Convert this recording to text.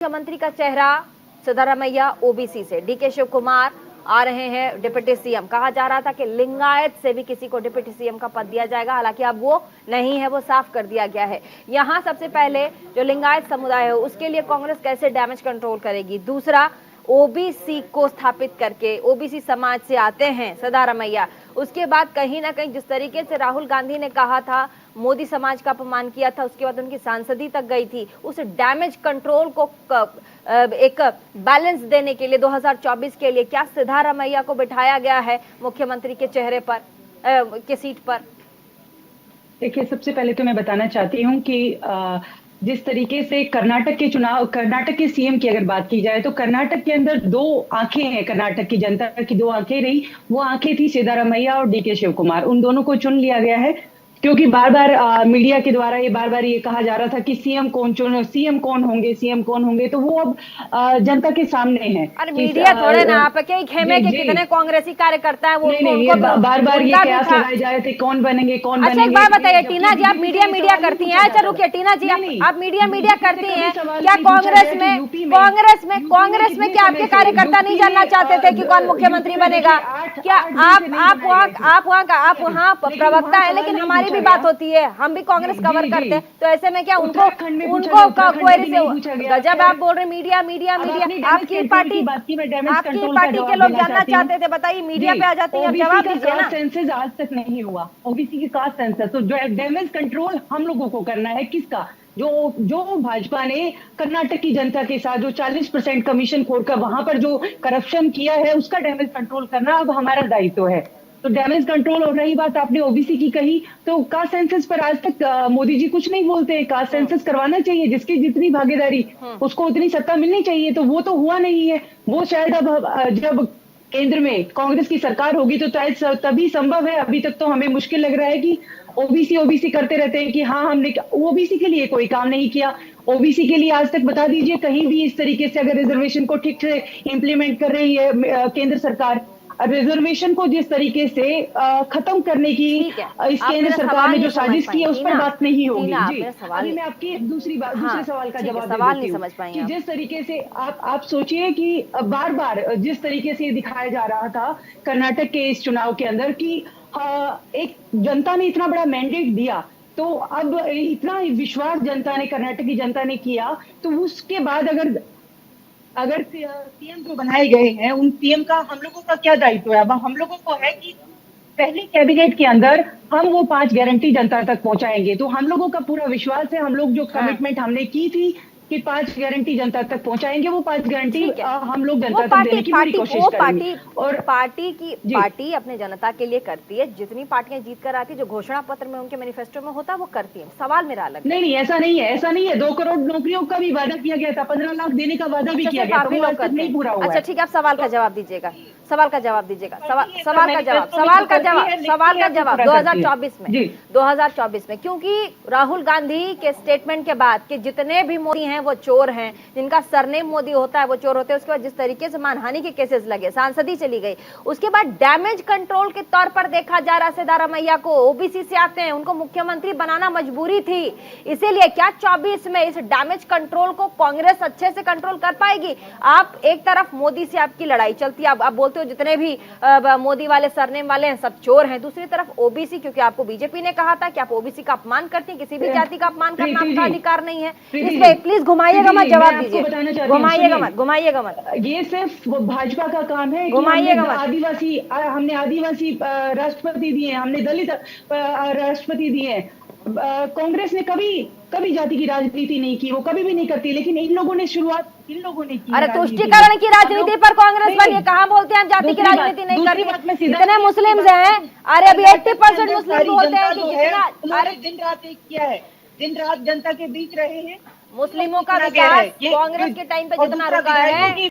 मुख्यमंत्री का चेहरा सिद्धारमैया ओबीसी से, डीके शिव कुमार आ रहे हैं डिप्टी सीएम। कहा जा रहा था कि लिंगायत से भी किसी को डिप्टी सीएम का पद दिया जाएगा, हालांकि अब वो नहीं है, वो साफ कर दिया गया है। यहां सबसे पहले जो लिंगायत समुदाय है उसके लिए कांग्रेस कैसे डैमेज कंट्रोल करेगी। दूसरा, ओबीसी को स्थापित करके, ओबीसी समाज से आते हैं सिद्धारमैया, उसके बाद कहीं ना कहीं जिस तरीके से राहुल गांधी ने कहा था मोदी समाज का अपमान किया था, उसके बाद उनकी सांसदी तक गई थी, उस डैमेज कंट्रोल को एक बैलेंस देने के लिए 2024 के लिए क्या सिद्धारमैया को बिठाया गया है मुख्यमंत्री के चेहरे पर के सीट पर? देखिए, सबसे पहले तो मैं बताना चाहती हूँ कि जिस तरीके से कर्नाटक के सीएम की अगर बात की जाए तो कर्नाटक के अंदर दो आंखें हैं। कर्नाटक की जनता की दो आंखें रही, वो आंखें थी सिद्धारमैया और डीके शिव कुमार। उन दोनों को चुन लिया गया है क्योंकि बार बार मीडिया के द्वारा ये कहा जा रहा था कि सीएम कौन होंगे, तो वो अब जनता के सामने है। अरे मीडिया थोड़े ना, आप के खेमे के कितने कांग्रेसी कार्यकर्ता है वो बार बार ये कयास लगाए जा रहे थे कौन बनेंगे। अच्छा, एक बात बताइए टीना जी, आप मीडिया करती हैं। अच्छा रुकिए टीना जी, आप मीडिया करती हैं, क्या कांग्रेस में क्या आपके कार्यकर्ता नहीं जानना चाहते थे कि कौन मुख्यमंत्री बनेगा? क्या आप वहाँ प्रवक्ता है, लेकिन हमारी भी बात होती है, हम भी कांग्रेस कवर करते हैं, तो ऐसे में क्या उनको क्वेरी से गजब आप बोल रहे मीडिया। आपकी पार्टी के लोग जानना चाहते थे, बताइए मीडिया पे आ जाती है, जवाब दीजिए ना। सेंसस आज तक नहीं हुआ, ओबीसी की कास्ट सेंसस, तो डैमेज कंट्रोल हम लोगों को करना है। किसका? जो भाजपा ने कर्नाटक की जनता के साथ जो 40% कमीशन खोलकर वहां पर जो करप्शन किया है, उसका डैमेज कंट्रोल करना अब हमारा दायित्व है। तो डैमेज कंट्रोल। और रही बात आपने ओबीसी की कही, तो कास्ट सेंसस पर आज तक मोदी जी कुछ नहीं बोलते हैं। कास्ट सेंसस करवाना चाहिए, जिसकी जितनी भागीदारी उसको उतनी सत्ता मिलनी चाहिए, तो वो तो हुआ नहीं है। वो शायद अब जब केंद्र में कांग्रेस की सरकार होगी तो तभी संभव है। अभी तक तो हमें मुश्किल लग रहा है कि ओबीसी करते रहते हैं कि हाँ हमने ओबीसी के लिए कोई काम नहीं किया। ओबीसी के लिए आज तक बता दीजिए कहीं भी इस तरीके से अगर रिजर्वेशन को ठीक से इंप्लीमेंट कर रही है केंद्र सरकार, रिजर्वेशन को जिस तरीके से खत्म करने की इस केंद्र सरकार ने जो साजिश की है उस पर बात नहीं होगी। जी, अभी मैं आपकी दूसरे सवाल का जवाब नहीं समझ पाई कि जिस तरीके से आप सोचिए कि बार बार जिस तरीके से ये दिखाया जा रहा था कर्नाटक के इस चुनाव के अंदर कि एक जनता ने इतना बड़ा मैंडेट दिया, तो अब इतना विश्वास जनता ने, कर्नाटक की जनता ने किया, तो उसके बाद अगर सीएम जो बनाए गए हैं उन सीएम का हम लोगों का क्या दायित्व है? अब हम लोगों को है कि पहले कैबिनेट के अंदर हम वो 5 गारंटी जनता तक पहुंचाएंगे। तो हम लोगों का पूरा विश्वास है, हम लोग जो कमिटमेंट हमने की थी कि 5 गारंटी जनता तक पहुंचाएंगे, वो 5 गारंटी हम लोग जनता तक देने की पूरी कोशिश करेंगे। और पार्टी अपने जनता के लिए करती है, जितनी पार्टियां जीत कर आती है, जो घोषणा पत्र में उनके मैनिफेस्टो में होता है वो करती है। सवाल मेरा अलग नहीं, ऐसा नहीं है। 2 करोड़ नौकरियों का भी वादा किया गया था, 15 लाख देने का वादा भी किया गया था, वो आज तक नहीं पूरा हुआ। अच्छा ठीक है, आप सवाल का जवाब दीजिएगा। सवाल का जवाब 2024 में, क्योंकि राहुल गांधी के स्टेटमेंट के बाद कि जितने भी मोदी हैं वो चोर हैं, जिनका सरनेम मोदी होता है वो चोर होते हैं, उसके बाद जिस तरीके से मानहानि के केसेस लगे, सांसदी चली गई, उसके बाद डैमेज कंट्रोल के तौर पर देखा जा रहा है सिद्धारमैया को। ओबीसी से आते हैं, उनको मुख्यमंत्री बनाना मजबूरी थी, इसीलिए क्या 24 में इस डैमेज कंट्रोल को कांग्रेस अच्छे से कंट्रोल कर पाएगी? आप एक तरफ मोदी से आपकी लड़ाई चलती है, आप बोलते हो जितने भी मोदी वाले सरनेम वाले हैं सब चोर हैं, दूसरी तरफ ओबीसी, क्योंकि आपको बीजेपी ने कहा था कि आप ओबीसी का अपमान करती हैं, किसी भी जाति का अपमान करना आपका अधिकार नहीं है। इसमें प्लीज घुमाइएगा मत, जवाब दीजिए, घुमाइएगा मत। ये सिर्फ भाजपा का काम है, घुमाइएगा मत। हमने आदिवासी राष्ट्रपति दिए, हमने दलित राष्ट्रपति दिए। कांग्रेस ने कभी जाति की राजनीति नहीं की, वो कभी भी नहीं करती, लेकिन इन लोगों ने की। अरे तुष्टिकरण की राजनीति पर कांग्रेस वाले कहाँ बोलते हैं हम जाति की राजनीति नहीं करते? इतने मुस्लिम हैं, अरे अभी 80% मुस्लिम बोलते हैं कि दिन रात एक किया है, दिन रात जनता के बीच रहे हैं। मुस्लिमों का विकास कांग्रेस के टाइम पे जितना रुका है